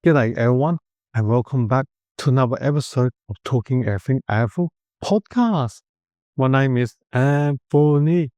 G'day everyone, and welcome back to another episode of Talking Everything AFL podcast. My name is Anthony,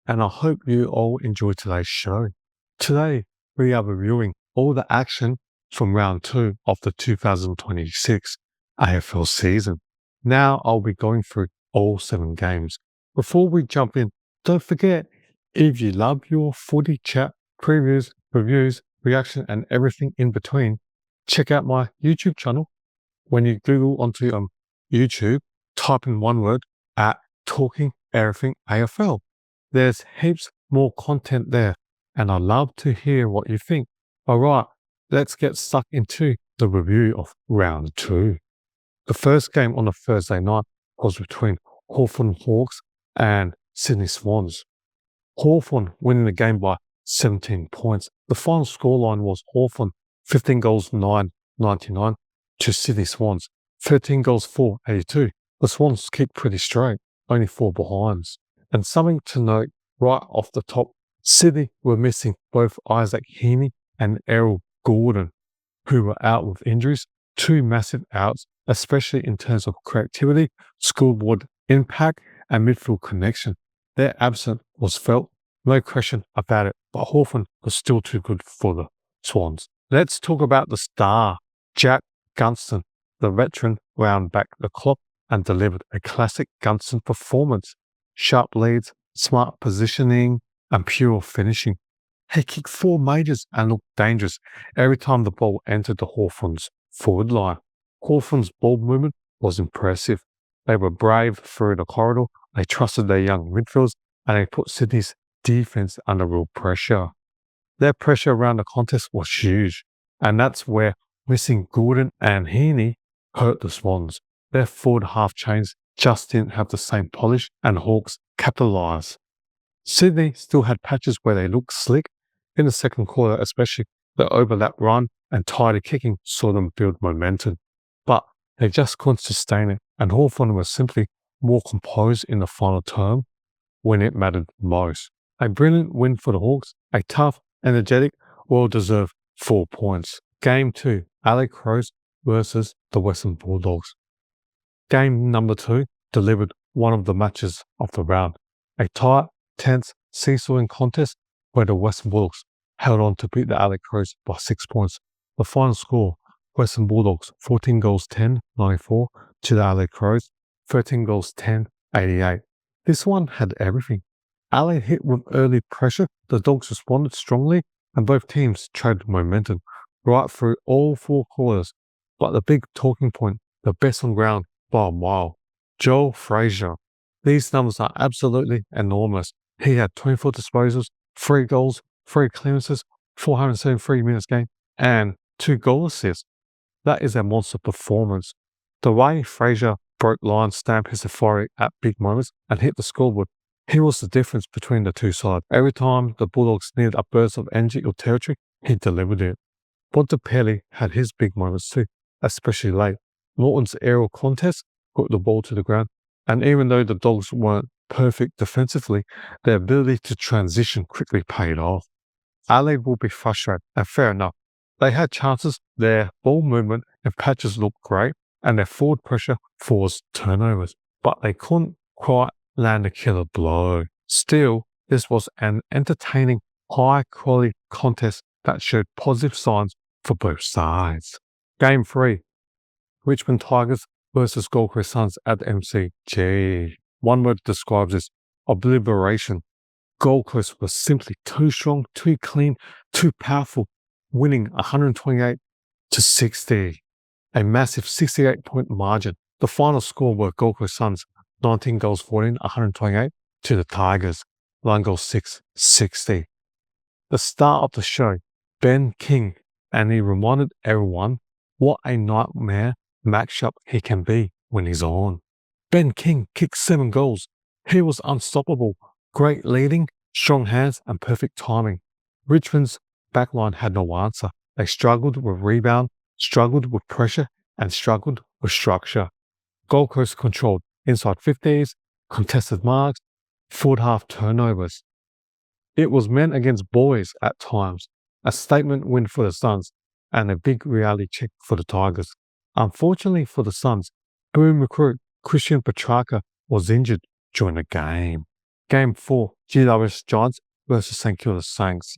and I hope you all enjoy today's show. Today, we are reviewing all the action from round 2 of the 2026 AFL season. Now I'll be going through all 7 games. Before we jump in, don't forget, if you love your footy chat, previews, reviews, reaction, and everything in between, check out my YouTube channel. When you Google onto YouTube, type in one word at Talking Everything AFL. There's heaps more content there, and I'd love to hear what you think. All right, let's get stuck into the review of round 2. The first game on a Thursday night was between Hawthorn Hawks and Sydney Swans. Hawthorn winning the game by 17 points. The final scoreline was Hawthorn 15 goals 9.99 to Sydney Swans 13 goals 4.82. The Swans kicked pretty straight, only 4 behinds. And something to note right off the top, Sydney were missing both Isaac Heaney and Errol Gordon, who were out with injuries. 2 massive outs, especially in terms of creativity, scoreboard impact, and midfield connection. Their absence was felt, no question about it, but Hawthorn was still too good for the Swans. Let's talk about the star, Jack Gunston. The veteran wound back the clock and delivered a classic Gunston performance. Sharp leads, smart positioning, and pure finishing. He kicked 4 majors and looked dangerous every time the ball entered the Hawthorns' forward line. Hawthorns' ball movement was impressive. They were brave through the corridor, they trusted their young midfielders, and they put Sydney's defense under real pressure. Their pressure around the contest was huge, and that's where missing Gordon and Heaney hurt the Swans. Their forward half chains just didn't have the same polish, and Hawks capitalised. Sydney still had patches where they looked slick. In the second quarter especially, the overlap run and tidy kicking saw them build momentum. But they just couldn't sustain it, and Hawthorn was simply more composed in the final term when it mattered most. A brilliant win for the Hawks, a tough, energetic, well-deserved 4 points. Game 2, LA Crows versus the Western Bulldogs. Game number 2 delivered one of the matches of the round. A tight, tense, seesawing contest where the Western Bulldogs held on to beat the LA Crows by 6 points. The final score, Western Bulldogs 14 goals 10.94 to the LA Crows 13 goals 10.88. This one had everything. LA hit with early pressure, the Dogs responded strongly, and both teams traded momentum right through all 4 quarters. But the big talking point, the best on ground by a mile, Joel Frazier. These numbers are absolutely enormous. He had 24 disposals, 3 goals, 3 clearances, 473 minutes game, and 2 goal assists. That is a monster performance. The way Frazier broke lines, stamped his authority at big moments, and hit the scoreboard, he was the difference between the two sides. Every time the Bulldogs needed a burst of energy or territory, he delivered it. Bontempelli had his big moments too, especially late. Norton's aerial contest put the ball to the ground, and even though the Dogs weren't perfect defensively, their ability to transition quickly paid off. LA will be frustrated, and fair enough. They had chances, their ball movement and patches looked great, and their forward pressure forced turnovers, but they couldn't quite land a killer blow. Still, this was an entertaining, high-quality contest that showed positive signs for both sides. Game 3, Richmond Tigers versus Gold Coast Suns at the MCG. One word describes this: obliteration. Gold Coast was simply too strong, too clean, too powerful, winning 128-60. A massive 68-point margin. The final score were Gold Coast Suns 19 goals 14, 128 to the Tigers 9 goals 6, 60. The star of the show, Ben King, and he reminded everyone what a nightmare matchup he can be when he's on. Ben King kicked 7 goals. He was unstoppable. Great leading, strong hands, and perfect timing. Richmond's backline had no answer. They struggled with rebound, struggled with pressure, and struggled with structure. Gold Coast controlled inside 50s, contested marks, forward half turnovers. It was men against boys at times. A statement win for the Suns. and a big reality check for the Tigers. Unfortunately for the Suns, boom recruit Christian Petrarca was injured during the game. Game 4, GWS Giants versus St Kilda Saints.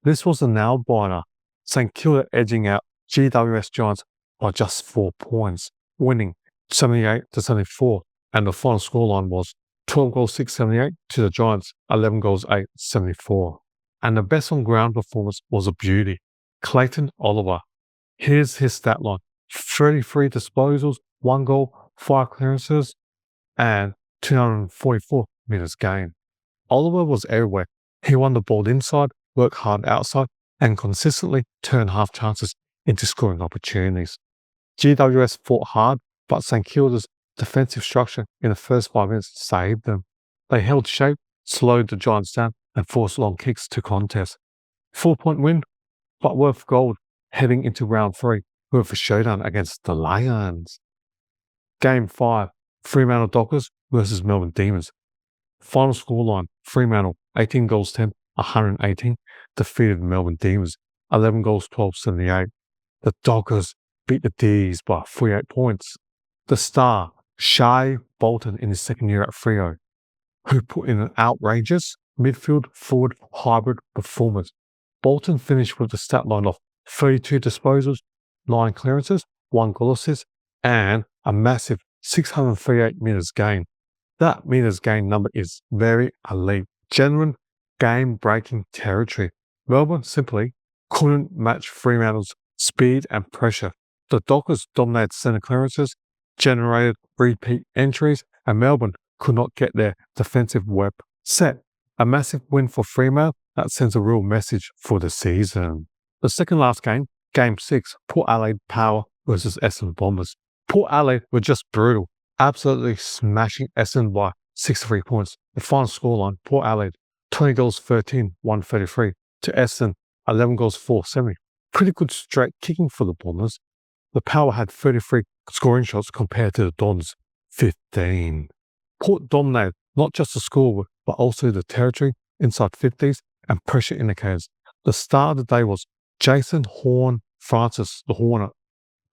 This was a nail-biter, St Kilda edging out GWS Giants by just 4 points, winning 78-74, and the final scoreline was 12 goals 678 to the Giants, 11 goals 874. And the best on ground performance was a beauty, Clayton Oliver. Here's his stat line: 33 disposals, 1 goal, 5 clearances, and 244 meters gained. Oliver was everywhere. He won the ball inside, worked hard outside, and consistently turned half chances into scoring opportunities. GWS fought hard, but St Kilda's defensive structure in the first 5 minutes saved them. They held shape, slowed the Giants down, and forced long kicks to contest. 4-point win, but worth gold heading into round 3 with a showdown against the Lions. Game 5, Fremantle Dockers versus Melbourne Demons. Final scoreline, Fremantle 18 goals 10, 118, defeated Melbourne Demons 11 goals 12, 78. The Dockers beat the D's by 48 points. The star, Shai Bolton, in his second year at Freo, who put in an outrageous midfield forward hybrid performance. Bolton finished with the stat line of 32 disposals, 9 clearances, 1 goal assist, and a massive 638 meters gain. That meters gain number is very elite, genuine game-breaking territory. Melbourne simply couldn't match Fremantle's speed and pressure. The Dockers dominated centre clearances, generated repeat entries, and Melbourne could not get their defensive web set. A massive win for Fremantle that sends a real message for the season. The second last game, Game 6, Port Adelaide Power versus Essendon Bombers. Port Adelaide were just brutal, absolutely smashing Essendon by 63 points. The final scoreline, Port Adelaide 20 goals 13, 133 to Essendon 11 goals 470. Pretty good straight kicking for the Bombers. The Power had 33 scoring shots compared to the Dons' 15. Port dominated not just the scoreboard, but also the territory, inside 50s, and pressure indicators. The star of the day was Jason Horne-Francis, the Hornet,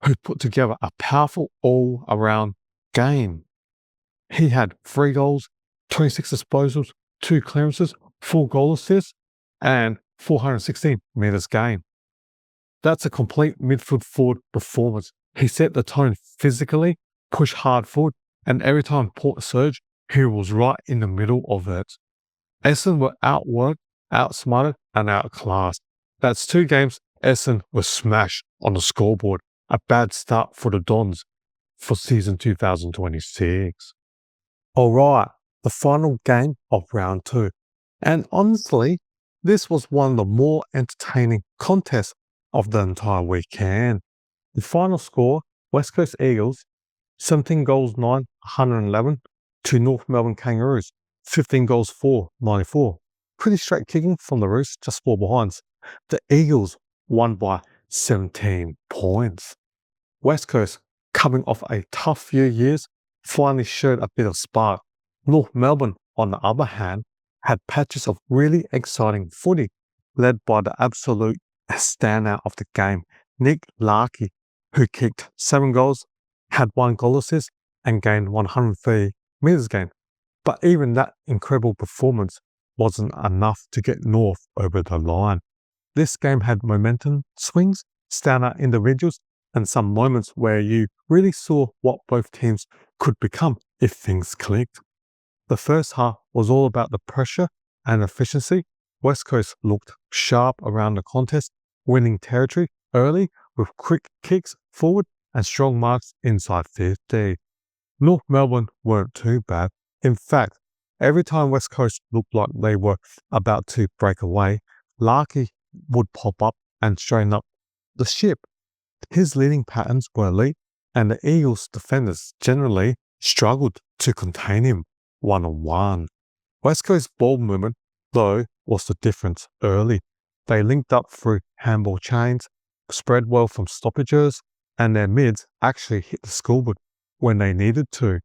who put together a powerful all-around game. He had 3 goals, 26 disposals, 2 clearances, 4 goal assists, and 416 meters gained. That's a complete midfield forward performance. He set the tone physically, pushed hard forward, and every time Port surged, he was right in the middle of it. Essendon were outworked, outsmarted, and outclassed. That's 2 games Essendon was smashed on the scoreboard. A bad start for the Dons for season 2026. Alright, the final game of round 2. And honestly, this was one of the more entertaining contests of the entire weekend. The final score, West Coast Eagles, 17 goals 9, 111 to North Melbourne Kangaroos, 15 goals 4, 94. Pretty straight kicking from the Roos, just 4 behinds. The Eagles won by 17 points. West Coast, coming off a tough few years, finally showed a bit of spark. North Melbourne, on the other hand, had patches of really exciting footy, led by the absolute standout of the game, Nick Larkey, who kicked 7 goals, had 1 goal assist, and gained 130 meters gained. But even that incredible performance wasn't enough to get North over the line. This game had momentum swings, standout individuals, and some moments where you really saw what both teams could become if things clicked. The first half was all about the pressure and efficiency. West Coast looked sharp around the contest, winning territory early with quick kicks forward and strong marks inside 50. North Melbourne weren't too bad. In fact, every time West Coast looked like they were about to break away, Larkey would pop up and straighten up the ship. His leading patterns were elite, and the Eagles' defenders generally struggled to contain him one-on-one. West Coast's ball movement, though, was the difference early. They linked up through handball chains, spread well from stoppages, and their mids actually hit the scoreboard when they needed to.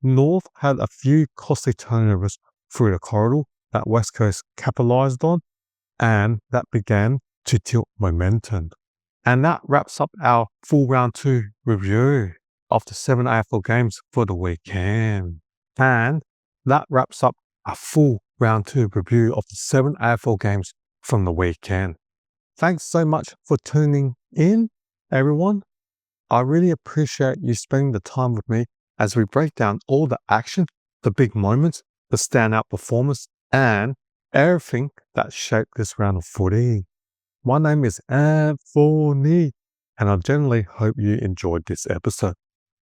North had a few costly turnovers through the corridor that West Coast capitalised on, and that began to tilt momentum. And that wraps up our full round 2 review of the 7 AFL games for the weekend. And that wraps up a full round 2 review of the 7 AFL games from the weekend. Thanks so much for tuning in, everyone. I really appreciate you spending the time with me as we break down all the action, the big moments, the standout performance, and everything that shaped this round of footy. My name is Anthony, and I generally hope you enjoyed this episode.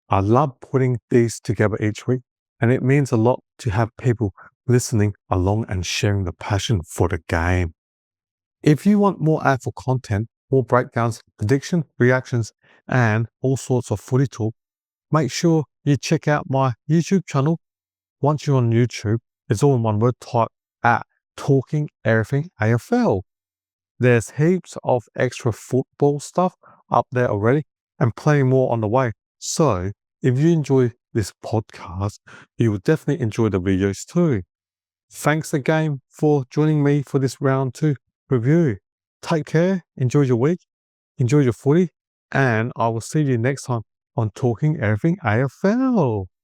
I love putting these together each week, and it means a lot to have people listening along and sharing the passion for the game. If you want more AFL content, more breakdowns, prediction, reactions, and all sorts of footy talk, make sure you check out my YouTube channel. Once you're on YouTube, it's all in one word, type at Talking Everything AFL. There's heaps of extra football stuff up there already and plenty more on the way. So if you enjoy this podcast, you will definitely enjoy the videos too. Thanks again for joining me for this round 2 review. Take care, enjoy your week, enjoy your footy, and I will see you next time on Talking Everything AFL.